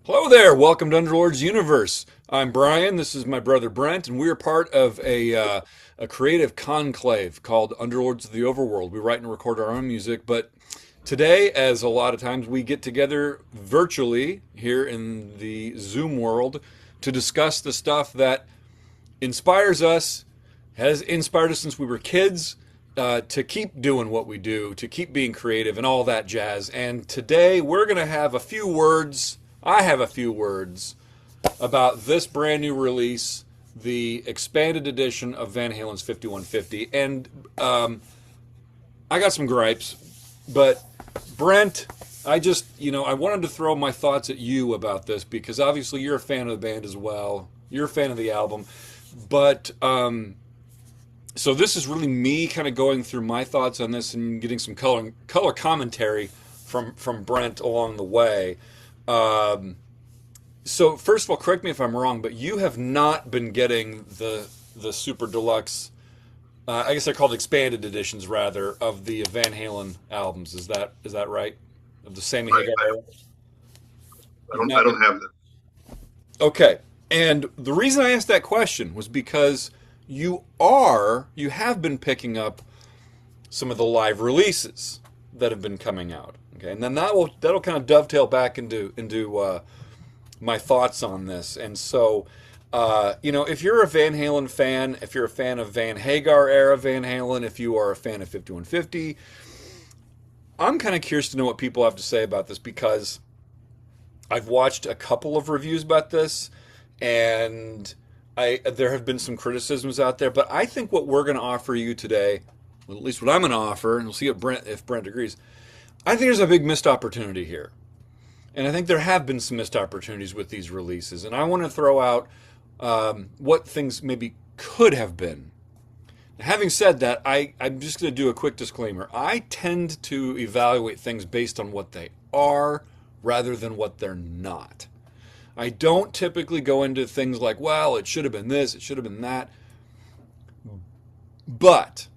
Hello there, welcome to Underlords Universe. I'm Brian, this is my brother Brent, and we're part of a creative conclave called Underlords of the Overworld. We write and record our own music, but today, as a lot of times, we get together virtually here in the Zoom world to discuss the stuff that inspires us, has inspired us since we were kids, to keep doing what we do, to keep being creative and all that jazz. And today we're going to have a few words. I have a few words about this brand new release, the expanded edition of Van Halen's 5150. And I got some gripes, but Brent, I wanted to throw my thoughts at you about this because obviously you're a fan of the band as well. You're a fan of the album. But so this is really me kind of going through my thoughts on this and getting some color commentary from Brent along the way. So first of all, correct me if I'm wrong, but you have not been getting the super deluxe, I guess they're called expanded editions rather, of the Van Halen albums. Is that right? Of the Sammy Right. Hagar era? I don't have that. Okay. And the reason I asked that question was because you have been picking up some of the live releases that have been coming out. Okay, and then that'll kind of dovetail back into my thoughts on this. And so, if you're a Van Halen fan, if you're a fan of Van Hagar era Van Halen, if you are a fan of 5150, I'm kind of curious to know what people have to say about this because I've watched a couple of reviews about this, and there have been some criticisms out there. But I think what we're going to offer you today, well, at least what I'm going to offer, and we'll see if Brent agrees. I think there's a big missed opportunity here. And I think there have been some missed opportunities with these releases. And I want to throw out what things maybe could have been. Now, having said that, I'm just going to do a quick disclaimer. I tend to evaluate things based on what they are rather than what they're not. I don't typically go into things like, well, it should have been this, it should have been that. But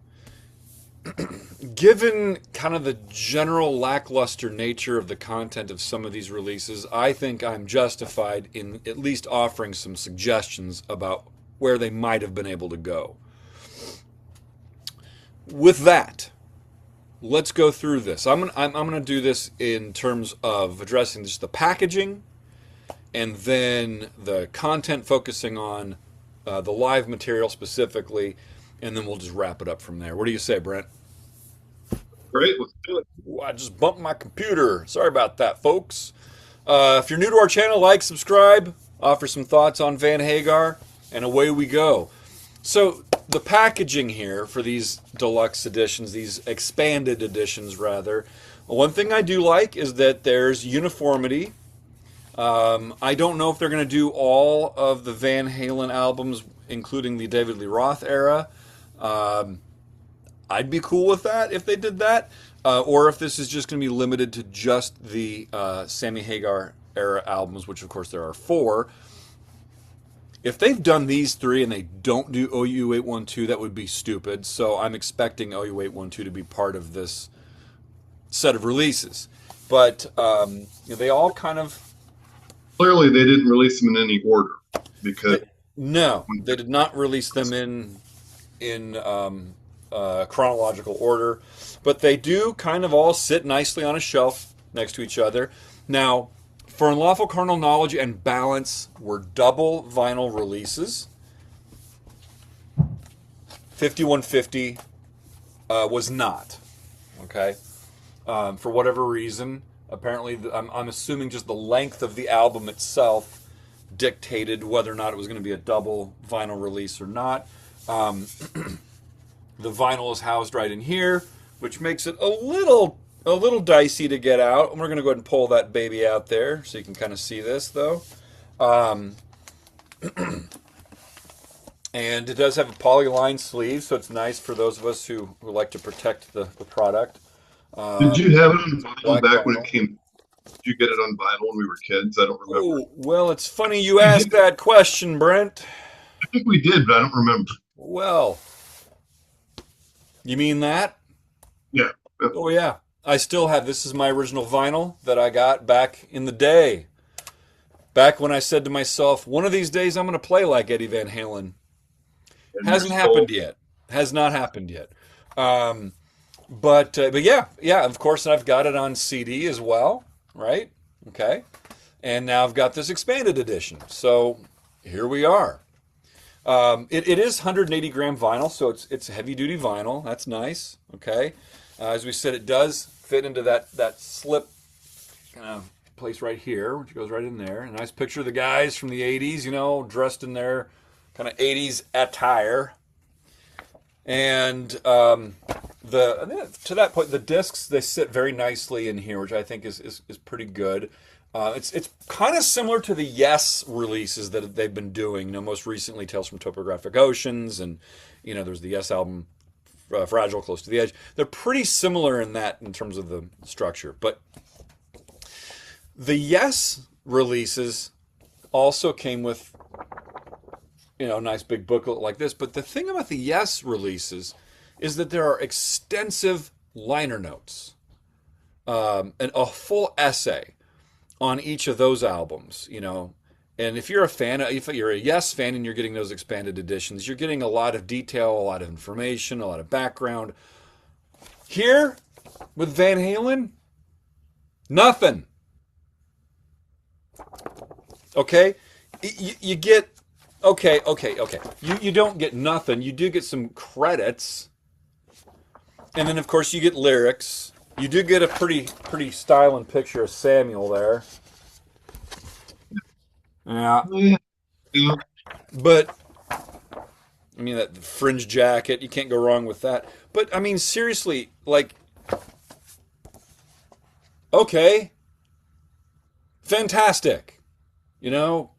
given kind of the general lackluster nature of the content of some of these releases, I think I'm justified in at least offering some suggestions about where they might have been able to go. With that, let's go through this. I'm going to do this in terms of addressing just the packaging and then the content focusing on the live material specifically, and then we'll just wrap it up from there. What do you say, Brent? Great, let's do it. Ooh, I just bumped my computer. Sorry about that, folks. If you're new to our channel, like, subscribe, offer some thoughts on Van Hagar, and away we go. So the packaging here for these deluxe editions, these expanded editions rather, one thing I do like is that there's uniformity. I don't know if they're going to do all of the Van Halen albums, including the David Lee Roth era. I'd be cool with that if they did that, or if this is just going to be limited to just the Sammy Hagar era albums, which of course there are 4. If they've done these 3 and they don't do OU812, that would be stupid. So I'm expecting OU812 to be part of this set of releases. But they all kind of... Clearly, they didn't release them in any order because No, they did not release them in chronological order, but they do kind of all sit nicely on a shelf next to each other. Now, for Unlawful Carnal Knowledge and Balance were double vinyl releases. 5150 was not. Okay, for whatever reason, apparently I'm assuming just the length of the album itself dictated whether or not it was going to be a double vinyl release or not. The vinyl is housed right in here, which makes it a little dicey to get out. And we're going to go ahead and pull that baby out there so you can kind of see this, though. And it does have a polyline sleeve, so it's nice for those of us who like to protect the product. did you have it on vinyl Black back when vinyl. it came? Did you get it on vinyl when we were kids? I don't remember. Oh, well, it's funny you asked that question, Brent. I think we did, but I don't remember. Well, you mean that? Yeah. Oh, yeah. I still have, this is my original vinyl that I got back in the day. Back when I said to myself, one of these days I'm going to play like Eddie Van Halen. And you're Hasn't still, happened yet. Has not happened yet. Um, but yeah, yeah. Of course, I've got it on CD as well, right? Okay, and now I've got this expanded edition. So here we are. It is 180 gram vinyl, so it's heavy duty vinyl. That's nice. Okay, as we said, it does fit into that slip kind of place right here, which goes right in there. A nice picture of the guys from the 80s, dressed in their kind of 80s attire. And to that point, the discs, they sit very nicely in here, which I think is pretty good. It's kind of similar to the Yes releases that they've been doing. Most recently, Tales from Topographic Oceans, and there's the Yes album, Fragile, Close to the Edge. They're pretty similar in terms of the structure. But the Yes releases also came with a nice big booklet like this. But the thing about the Yes releases is that there are extensive liner notes, and a full essay on each of those albums, And if you're a Yes fan and you're getting those expanded editions, you're getting a lot of detail, a lot of information, a lot of background. Here, with Van Halen, nothing. Okay? You get... Okay. You don't get nothing. You do get some credits. And then, of course, you get lyrics. You do get a pretty styling picture of Samuel there. Yeah. yeah. But, I mean, that fringe jacket, you can't go wrong with that. But, I mean, seriously, like, okay. Fantastic.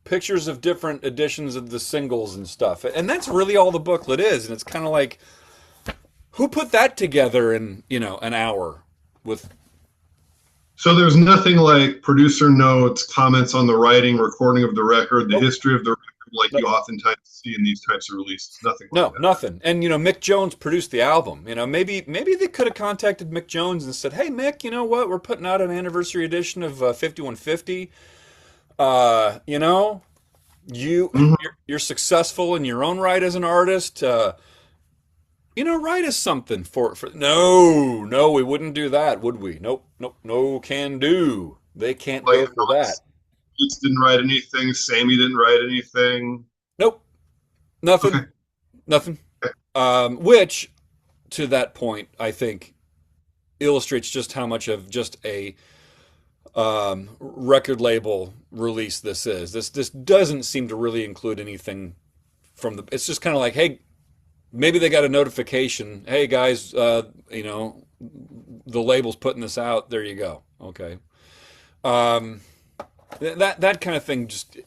Pictures of different editions of the singles and stuff. And that's really all the booklet is. And it's kind of like, who put that together in, an hour with... So there's nothing like producer notes, comments on the writing, recording of the record, the history of the record, like you oftentimes see in these types of releases. Nothing like that. Nothing. And Mick Jones produced the album. Maybe they could have contacted Mick Jones and said, "Hey Mick, you know what? We're putting out an anniversary edition of 5150. You're successful in your own right as an artist. Write us something for no, we wouldn't do that, would we? Nope, no can do. They can't go for that. Alex didn't write anything. Sammy didn't write anything. Nope, nothing, Okay. nothing. Which, to that point, I think illustrates just how much of just a record label release this is. This doesn't seem to really include anything from the. It's just kind of like, hey, maybe they got a notification. Hey guys, the label's putting this out. There you go. Okay. That kind of thing. Just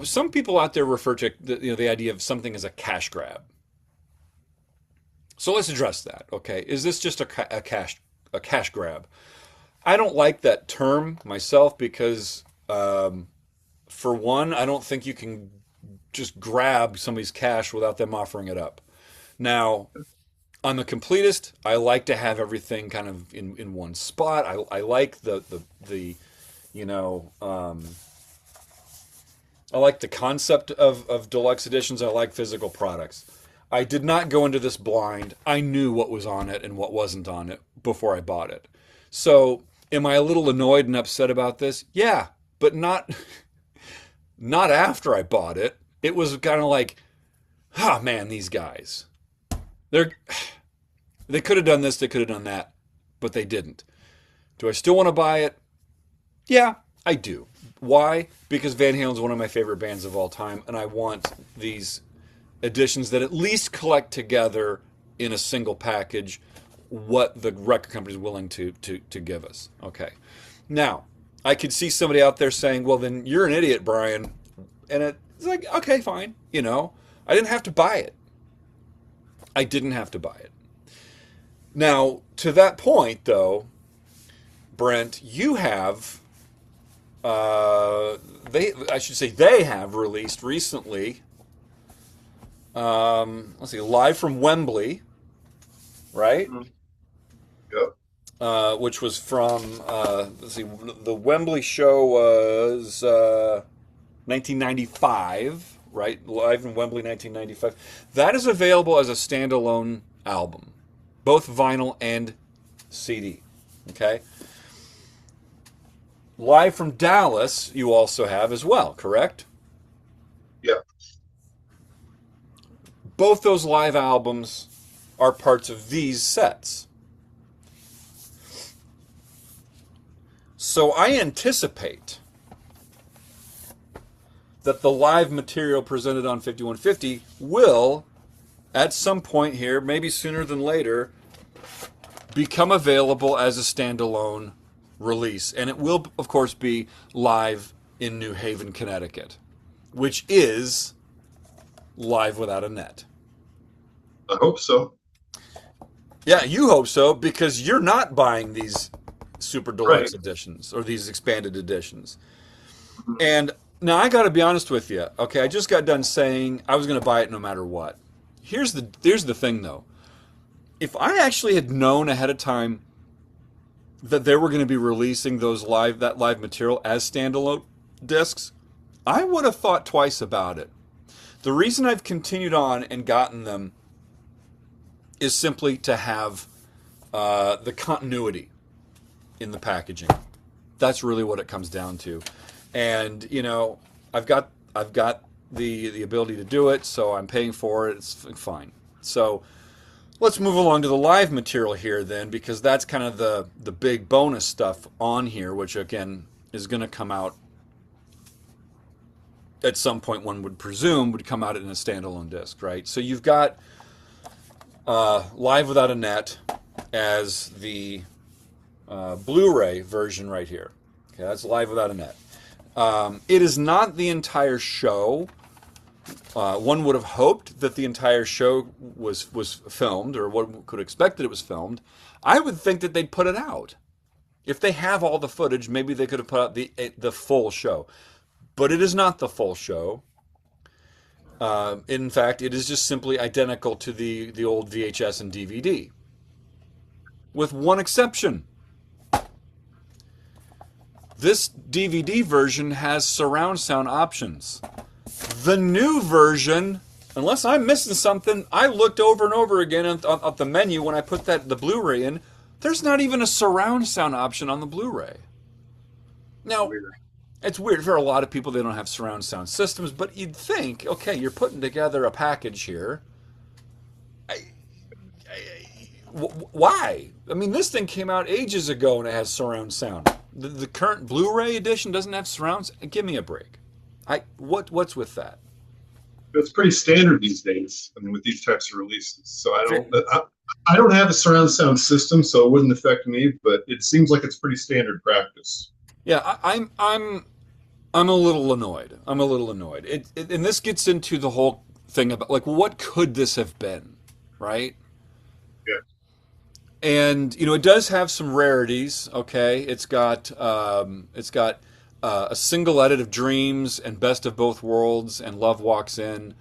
some people out there refer to the idea of something as a cash grab. So let's address that. Okay, is this just a cash grab? I don't like that term myself because, for one, I don't think you can just grab somebody's cash without them offering it up. Now, I'm a completist. I like to have everything kind of in one spot. I like the I like the concept of deluxe editions. I like physical products. I did not go into this blind. I knew what was on it and what wasn't on it before I bought it. So, am I a little annoyed and upset about this? Yeah, but not after I bought it. It was kind of like, oh man, these guys. They could have done this, they could have done that, but they didn't. Do I still want to buy it? Yeah, I do. Why? Because Van Halen's one of my favorite bands of all time, and I want these editions that at least collect together in a single package what the record company is willing to give us. Okay. Now, I could see somebody out there saying, well, then you're an idiot, Brian. And it's like, okay, fine. I didn't have to buy it. I didn't have to buy it. Now, to that point, though, Brent, you have, they have released recently, let's see, Live from Wembley, right? Yep. Which was from, let's see, the Wembley show was 1995, right? Live in Wembley 1995. That is available as a standalone album, both vinyl and CD. Okay? Live from Dallas, you also have as well, correct? Yeah. Both those live albums are parts of these sets. So I anticipate that the live material presented on 5150 will, at some point here, maybe sooner than later, become available as a standalone release. And it will, of course, be live in New Haven, Connecticut, which is live without a net. I hope so. Yeah, you hope so, because you're not buying these super deluxe editions or these expanded editions. And now I got to be honest with you. Okay, I just got done saying I was going to buy it no matter what. Here's the thing though. If I actually had known ahead of time that they were going to be releasing that live material as standalone discs, I would have thought twice about it. The reason I've continued on and gotten them is simply to have the continuity in the packaging. That's really what it comes down to. And I've got the ability to do it, so I'm paying for it. It's fine. So let's move along to the live material here then, because that's kind of the big bonus stuff on here, which again is going to come out at some point, one would presume would come out in a standalone disc, right? So you've got Live Without a Net as the Blu-ray version right here. Okay, that's Live Without a Net. It is not the entire show. One would have hoped that the entire show was filmed, or one could expect that it was filmed. I would think that they'd put it out. If they have all the footage, maybe they could have put out the full show. But it is not the full show. In fact, it is just simply identical to the old VHS and DVD. With one exception. This DVD version has surround sound options. The new version, unless I'm missing something, I looked over and over again at the menu when I put the Blu-ray in. There's not even a surround sound option on the Blu-ray. Now, it's weird for a lot of people. They don't have surround sound systems, but you'd think, okay, you're putting together a package here. Why? I mean, this thing came out ages ago and it has surround sound. The current Blu-ray edition doesn't have surrounds. Give me a break. What's with that? It's pretty standard these days. I mean, with these types of releases. So I don't have a surround sound system, so it wouldn't affect me. But it seems like it's pretty standard practice. Yeah, I'm a little annoyed. And this gets into the whole thing about what could this have been, right? Yeah. And it does have some rarities. Okay, it's got a single edit of Dreams and Best of Both Worlds and Love Walks In.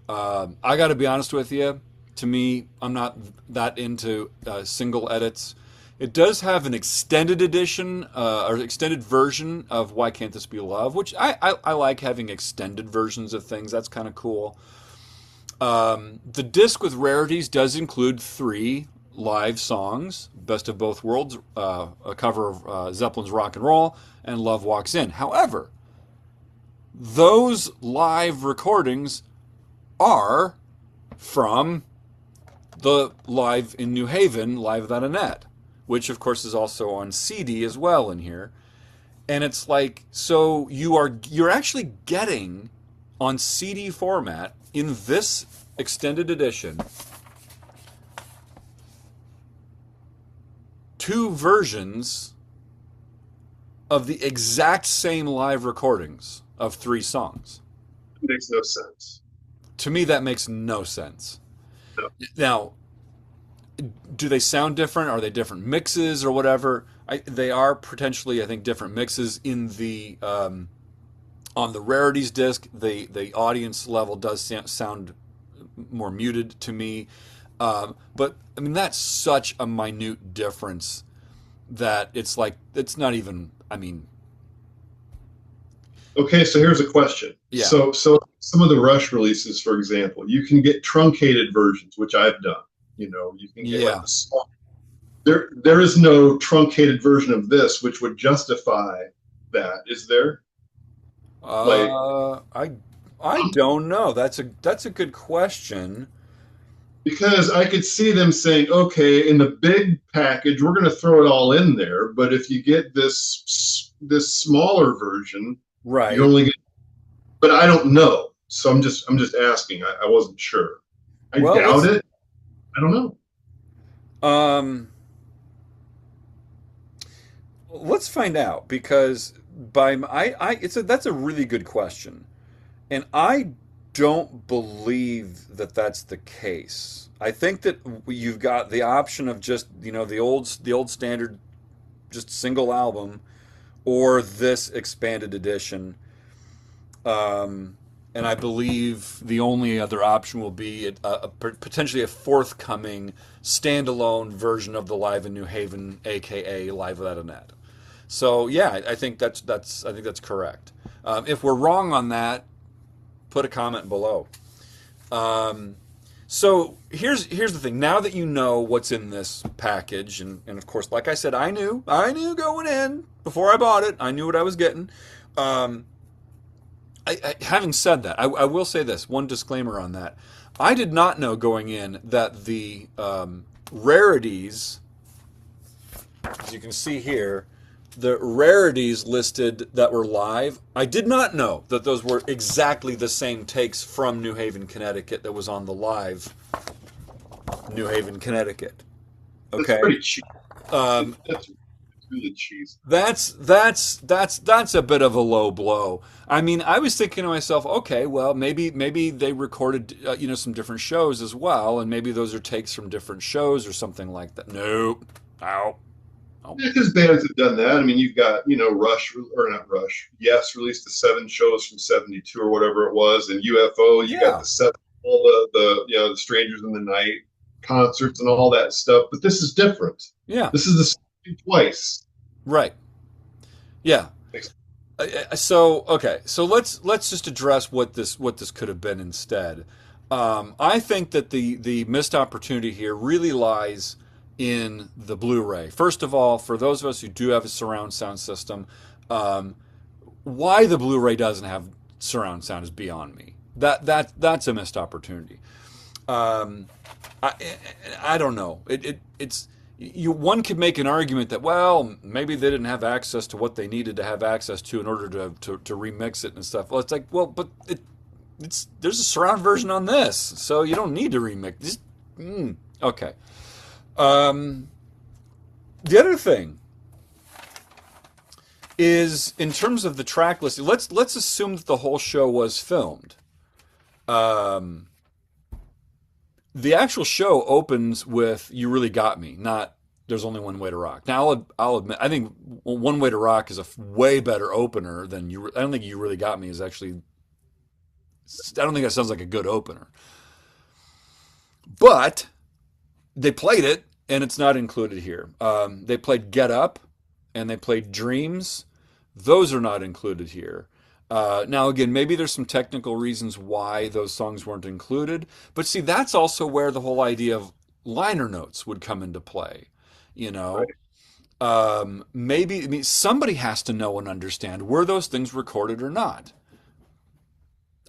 I got to be honest with you. To me, I'm not that into single edits. It does have an extended edition or extended version of Why Can't This Be Love, which I like having extended versions of things. That's kind of cool. The disc with rarities does include 3 live songs, Best of Both Worlds, a cover of Zeppelin's Rock and Roll, and Love Walks In. However, those live recordings are from the Live in New Haven, Live Without a Net, which of course is also on CD as well in here. And it's so you're actually getting on CD format in this extended edition 2 versions of the exact same live recordings of 3 songs. It makes no sense. To me, that makes no sense. No. Now, do they sound different? Are they different mixes or whatever? They are potentially, I think, different mixes in the on the rarities disc. The audience level does sound more muted to me, but I mean that's such a minute difference that it's not even. I mean, Okay, so here's a question. Yeah. So some of the Rush releases, for example, you can get truncated versions, which I've done. You can get like Yeah. the small. There is no truncated version of this which would justify that, is there? Like, I don't know. That's a good question. because I could see them saying, okay, in the big package, we're going to throw it all in there, but if you get this smaller version, you Right. only get. But I don't know, so I'm just asking. I wasn't sure. I Well, doubt let's it. I don't know. um let's find out because I it's a that's a really good question. And I don't believe that that's the case. I think that you've got the option of just, the old standard just single album or this expanded edition. Um, and I believe the only other option will be potentially a forthcoming standalone version of the Live in New Haven, aka Live Without a Net. So yeah, I think that's correct. If we're wrong on that, put a comment below. Um, so here's the thing. Now that you know what's in this package, and of course, like I said, I knew going in before I bought it. I knew what I was getting. Um, having said that, I will say this one disclaimer on that. I did not know going in that the rarities, as you can see here, the rarities listed that were live, I did not know that those were exactly the same takes from New Haven, Connecticut that was on the live New Haven, Connecticut. That's Okay. pretty cheap. Um, That's really cheap. that's a bit of a low blow. I mean, I was thinking to myself, okay, well, maybe they recorded some different shows as well, and maybe those are takes from different shows or something like that. Nope. Ow. Oh. Yeah, because bands have done that. I mean, you've got, Rush, or not Rush. Yes, released the 7 shows from '72 or whatever it was, and UFO. You got Yeah. the seven, all the Strangers in the Night concerts and all that stuff. But this is different. Yeah. This is the same twice. Right. Yeah. So okay, so let's just address what this could have been instead. I think that the missed opportunity here really lies in the Blu-ray. First of all, for those of us who do have a surround sound system, um, why the Blu-ray doesn't have surround sound is beyond me. That's a missed opportunity. Um, I, I don't know. It's one could make an argument that, well, maybe they didn't have access to what they needed to have access to in order to remix it and stuff. Well, it's like, well, but there's a surround version on this, so you don't need to remix this. Okay. Um, the other thing is in terms of the track list. Let's assume that the whole show was filmed. Um, the actual show opens with "You Really Got Me," not "There's Only One Way to Rock." Now, I'll admit, I think "One Way to Rock" is a way better opener than you. I don't think "You Really Got Me" is actually. I don't think that sounds like a good opener. But they played it, and it's not included here. They played "Get Up," and they played "Dreams." Those are not included here. Now, again, maybe there's some technical reasons why those songs weren't included, but see, that's also where the whole idea of liner notes would come into play. You know, Right. maybe I mean somebody has to know and understand were those things recorded or not.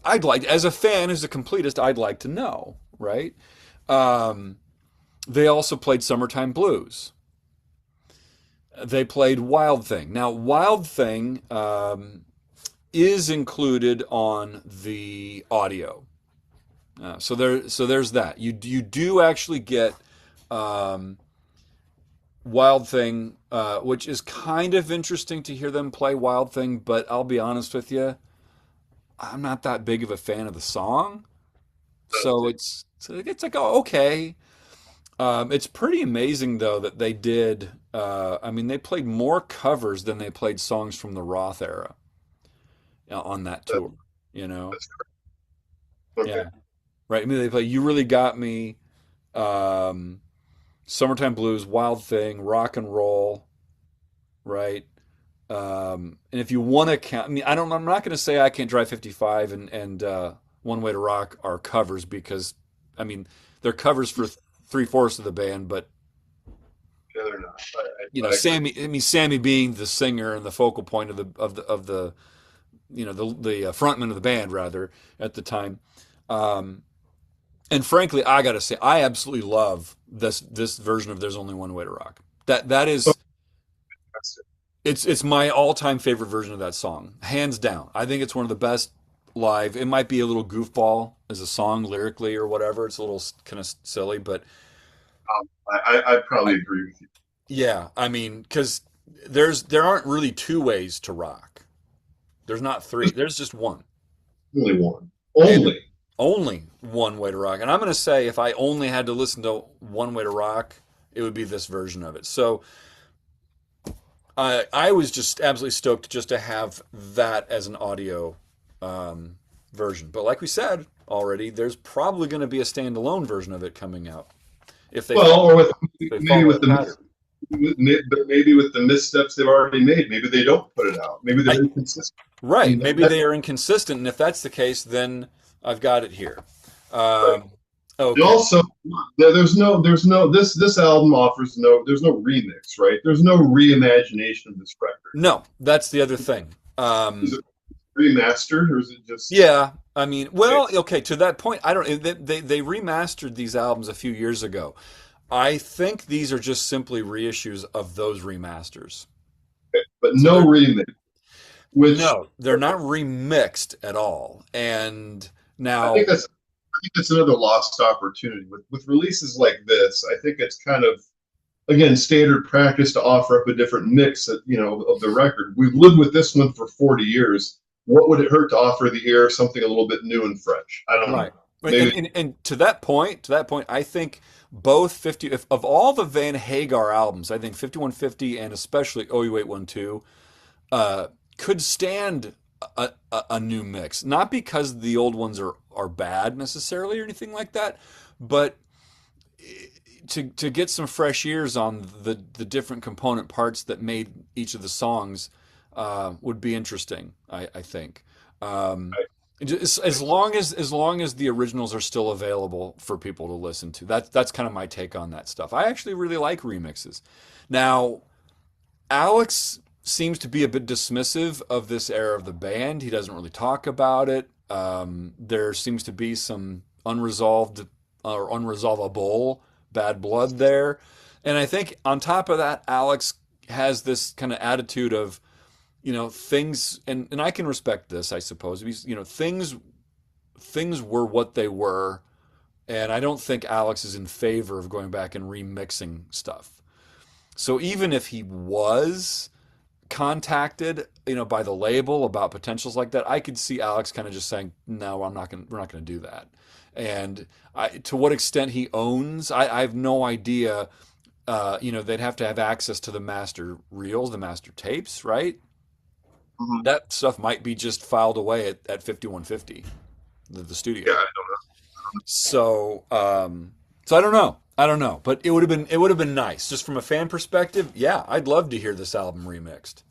I'd like, as a fan, as a completist, I'd like to know, right? Um, they also played "Summertime Blues." They played "Wild Thing." Now, "Wild Thing" is included on the audio. So there's that. You do actually get um, "Wild Thing," which is kind of interesting to hear them play "Wild Thing," but I'll be honest with you, I'm not that big of a fan of the song. So it's like, oh, okay. It's pretty amazing though that they did. I mean, they played more covers than they played songs from the Roth era on that That, tour. You know, that's okay. yeah, right. I mean, they play "You Really Got Me," um, "Summertime Blues," "Wild Thing," "Rock and Roll," right? And if you want to count, I mean, I'm not going to say I Can't Drive 55 and One Way to Rock are covers because, I mean, they're covers for three-fourths of the band, but Yeah, they're not. Sammy. I mean, Sammy being the singer and the focal point of the the frontman of the band rather at the time. Um, and frankly, I got to say, I absolutely love this version of "There's Only One Way to Rock." That is Fantastic. it's my all-time favorite version of that song, hands down. I think it's one of the best live. It might be a little goofball as a song lyrically or whatever. It's a little kind of silly, but I probably agree with you. yeah, I mean, because there aren't really two ways to rock. There's not three. There's just one, Only one. and Only. only one way to rock. And I'm going to say, if I only had to listen to one way to rock, it would be this version of it. So I was just absolutely stoked just to have that as an audio version. But like we said already, there's probably going to be a standalone version of it coming out if they Well, or with if they maybe follow with the the pattern. but maybe with the missteps they've already made, maybe they don't put it out. Maybe they're I, inconsistent. right. And Maybe they are inconsistent, and if that's the case, then I've got it here. right. Um, And okay. also, there's no this album offers there's no remix, right? There's no reimagination of this record. No, that's the other thing. Is it remastered or is it just Yeah, I mean, well, okay, to that point, I don't. They remastered these albums a few years ago. I think these are just simply reissues of those remasters. but So no remix? Which no, they're not remixed at all. And I now, think that's I think that's another lost opportunity with releases like this. I think it's kind of again standard practice to offer up a different mix of the record. We've lived with this one for 40 years. What would it hurt to offer the ear something a little bit new and fresh? I don't know. right, Maybe and to that point, I think both 50 if, of all the Van Hagar albums, I think 5150 and especially Oh You Wait One Two uh, could stand a new mix. Not because the old ones are bad necessarily or anything like that, but to get some fresh ears on the different component parts that made each of the songs would be interesting. I think. Just as long as the originals are still available for people to listen to, that's kind of my take on that stuff. I actually really like remixes. Now, Alex seems to be a bit dismissive of this era of the band. He doesn't really talk about it. There seems to be some unresolved or unresolvable bad blood there. And I think on top of that, Alex has this kind of attitude of, things, and I can respect this, I suppose. Things were what they were, and I don't think Alex is in favor of going back and remixing stuff. So even if he was contacted, by the label about potentials like that, I could see Alex kind of just saying, "No, we're not going to do that." And to what extent he owns, I have no idea. They'd have to have access to the master reels, the master tapes, right? Mhm. That stuff might be just filed away at 5150, the Yeah, studio. I don't know. So I don't know. I don't know, but it would have been nice just from a fan perspective. Yeah, I'd love to hear this album remixed.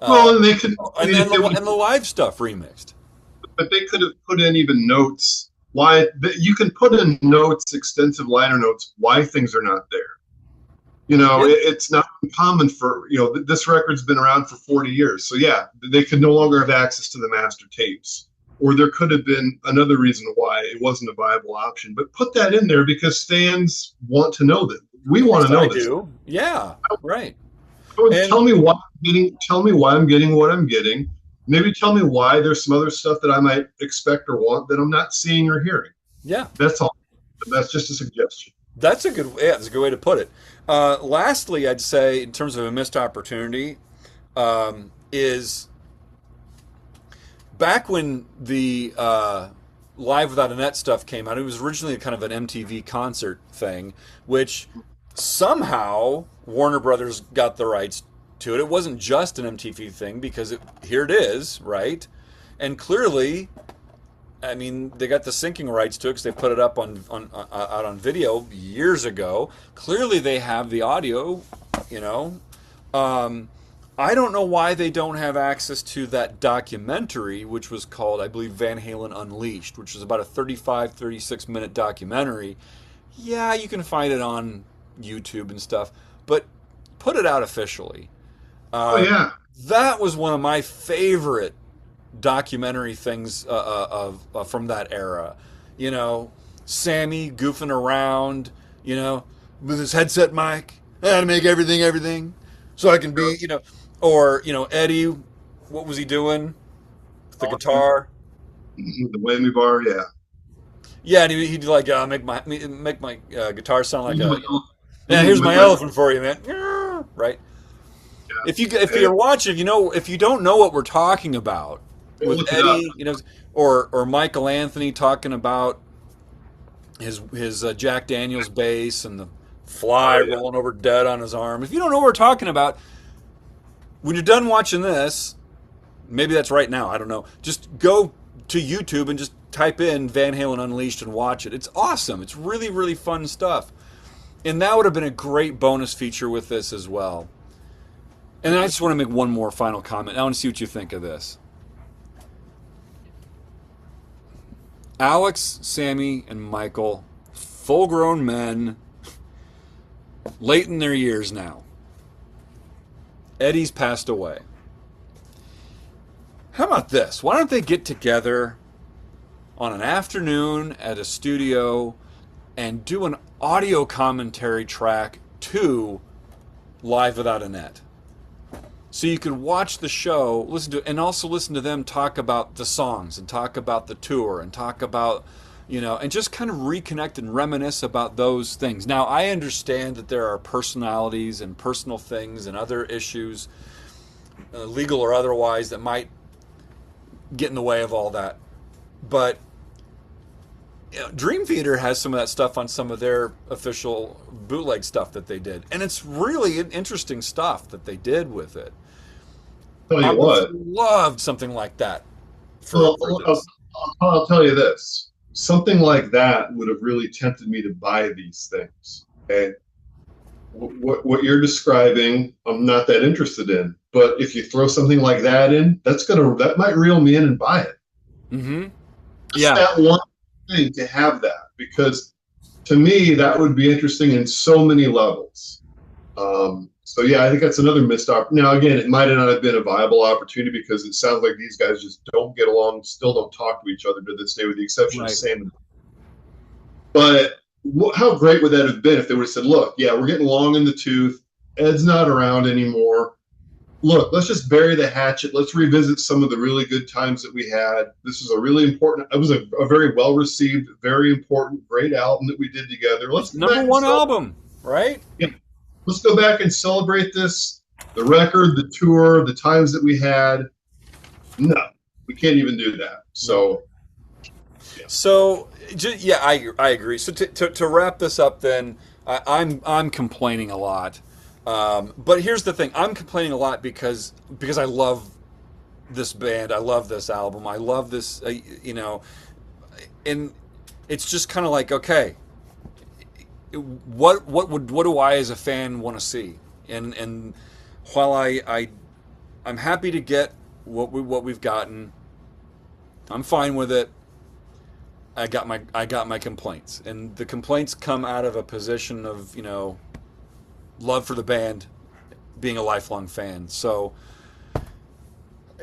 Well, Uh, and they could, I and mean, then if they would, and the live stuff remixed. but they could have put in even notes. Why you can put in notes, extensive liner notes, why things are not there. Yeah, It's not uncommon for this record's been around for 40 years. So yeah, they could no longer have access to the master tapes, or there could have been another reason why it wasn't a viable option. But put that in there because fans want to know that. We of want course to I know this. do. Yeah, right. Tell And me why I'm getting. Tell me why I'm getting what I'm getting. Maybe tell me why there's some other stuff that I might expect or want that I'm not seeing or hearing. yeah, That's all. That's just a suggestion. that's a good way to put it. Lastly, I'd say in terms of a missed opportunity, is back when the Live Without a Net stuff came out. It was originally kind of an MTV concert thing, which somehow Warner Brothers got the rights to it. It wasn't just an MTV thing because here it is, right? And clearly, I mean, they got the syncing rights to it because they put it up out on video years ago. Clearly, they have the audio, you know. Um, I don't know why they don't have access to that documentary, which was called, I believe, Van Halen Unleashed, which is about a 35, 36-minute documentary. Yeah, you can find it on YouTube and stuff, but put it out officially. Oh Um, yeah. that was one of my favorite documentary things from that era. You know, Sammy goofing around, you know, with his headset mic, how to make everything, so I can be, you know, or you know, Eddie, what was he doing with the guitar? The whammy bar, yeah. Yeah, and he'd like make my guitar sound like a, yeah. Here's With my my, elephant for you, man. Right. If yeah. you're watching, you know, if you don't know what we're talking about with Look it up. Eddie, you know, or Michael Anthony talking about his Jack Daniels bass and the Oh fly yeah. rolling over dead on his arm. If you don't know what we're talking about, when you're done watching this, maybe that's right now. I don't know. Just go to YouTube and just type in Van Halen Unleashed and watch it. It's awesome. It's really, really fun stuff. And that would have been a great bonus feature with this as well. And then I just want to make one more final comment. I want to see what you think of this. Alex, Sammy, and Michael, full grown men, late in their years now. Eddie's passed away. How about this? Why don't they get together on an afternoon at a studio and do an audio commentary track to Live Without a Net? So you could watch the show, listen to it, and also listen to them talk about the songs and talk about the tour and talk about, you know, and just kind of reconnect and reminisce about those things. Now, I understand that there are personalities and personal things and other issues, legal or otherwise, that might get in the way of all that. But you know, Dream Theater has some of that stuff on some of their official bootleg stuff that they did, and it's really interesting stuff that they did with it. Tell I you would have what. loved something like that Well, for I'll, this. I'll tell you this. Something like that would have really tempted me to buy these things. Okay. What you're describing, I'm not that interested in. But if you throw something like that in, that might reel me in and buy it. Mm-hmm. Just Yeah. that one thing to have that, because to me that would be interesting in so many levels. So yeah, I think that's another missed opportunity. Now again, it might not have been a viable opportunity because it sounds like these guys just don't get along, still don't talk to each other to this day, with the exception of Right. Sam. But how great would that have been if they would have said, "Look, yeah, we're getting long in the tooth. Ed's not around anymore. Look, let's just bury the hatchet. Let's revisit some of the really good times that we had. This is a really important. It was a very well received, very important, great album that we did together. Let's It's go number back and one celebrate. album, right? Yeah, let's go back and celebrate this, the record, the tour, the times that we had. No, we can't even do that. No. So yeah, So, yeah, I agree. So to wrap this up, then I'm complaining a lot. But here's the thing: I'm complaining a lot because I love this band. I love this album. I love this. You know, and it's just kind of like, okay, what do I as a fan want to see? And while I'm happy to get what we've gotten, I'm fine with it. I got my complaints, and the complaints come out of a position of, you know, love for the band, being a lifelong fan. So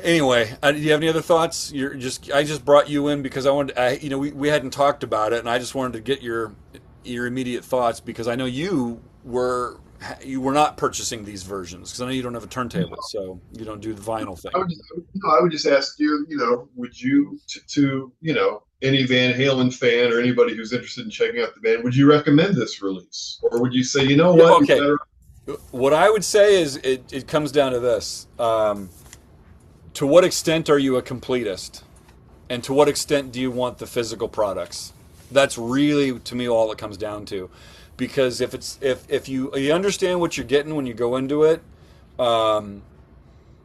anyway, do you have any other thoughts? I just brought you in because I wanted, you know, we hadn't talked about it, and I just wanted to get your immediate thoughts, because I know you were not purchasing these versions, because I know you don't have a turntable, so you don't do the vinyl thing. I would just ask you, would you to any Van Halen fan or anybody who's interested in checking out the band, would you recommend this release, or would you say, you know what, you're Okay, better? what I would say is it comes down to this: to what extent are you a completist, and to what extent do you want the physical products? That's really, to me, all it comes down to. Because if you understand what you're getting when you go into it,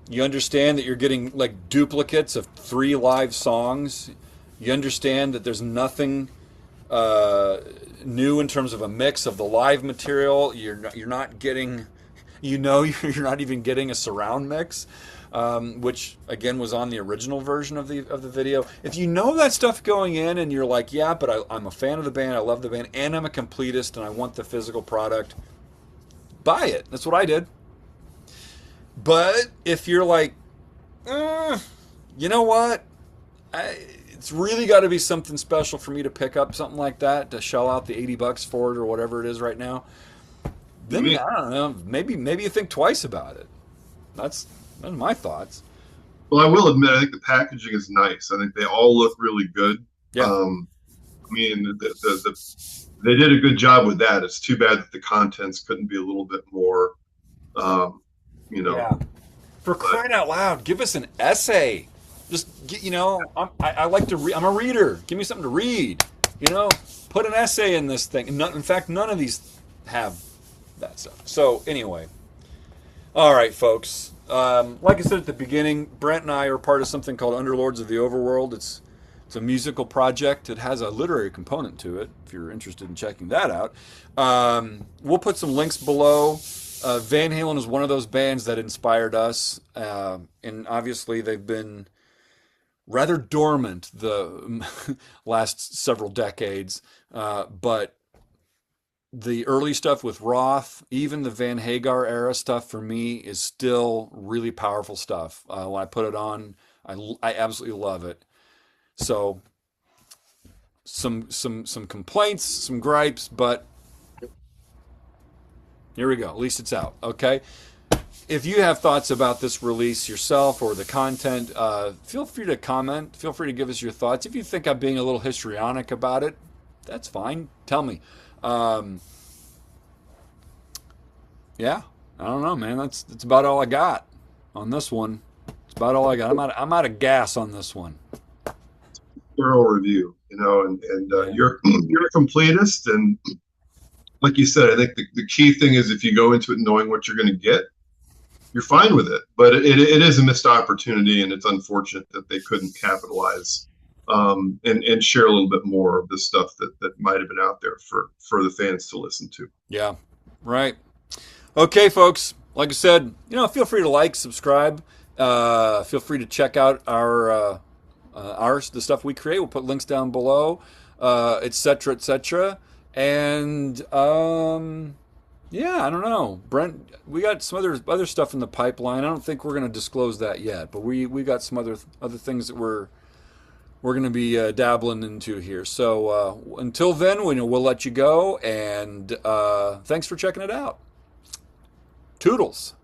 you understand that you're getting like duplicates of 3 live songs. You understand that there's nothing new in terms of a mix of the live material. You're not getting you know you're not even getting a surround mix, which again was on the original version of the video. If you know that stuff going in and you're like, yeah, but I'm a fan of the band, I love the band, and I'm a completist and I want the physical product, buy it. That's what I did. But if you're like, you know what? It's really got to be something special for me to pick up something like that, to shell out the $80 for it or whatever it is right now. Then I don't know. Maybe you think twice about it. That's my thoughts. Well, I will admit, I think the packaging is nice. I think they all look really good. Yeah. I mean, they did a good job with that. It's too bad that the contents couldn't be a little bit more, Yeah. For crying out loud, give us an essay. Just I like to read. I'm a reader. Give me something to read. Put an essay in this thing. In fact, none of these have that stuff. So anyway, all right, folks. Like I said at the beginning, Brent and I are part of something called Underlords of the Overworld. It's a musical project. It has a literary component to it. If you're interested in checking that out, we'll put some links below. Van Halen is one of those bands that inspired us, and obviously they've been rather dormant the last several decades, but the early stuff with Roth, even the Van Hagar era stuff for me is still really powerful stuff. When I put it on, I absolutely love it. So some complaints, some gripes, but here we go. At least it's out. Okay. If you have thoughts about this release yourself or the content, feel free to comment. Feel free to give us your thoughts. If you think I'm being a little histrionic about it, that's fine. Tell me. Yeah, I don't know, man. That's about all I got on this one. It's about all I got. I'm out of gas on this one. Thorough review, and Yeah. you're a completist, and like you said, I think the key thing is if you go into it knowing what you're going to get, you're fine with it. But it is a missed opportunity, and it's unfortunate that they couldn't capitalize and share a little bit more of the stuff that might have been out there for the fans to listen to. Yeah, right. Okay, folks. Like I said, feel free to like, subscribe. Feel free to check out the stuff we create. We'll put links down below, et cetera, et cetera. And yeah, I don't know, Brent. We got some other stuff in the pipeline. I don't think we're going to disclose that yet, but we got some other things that we're going to be dabbling into here. So until then, we'll let you go. And thanks for checking it out. Toodles.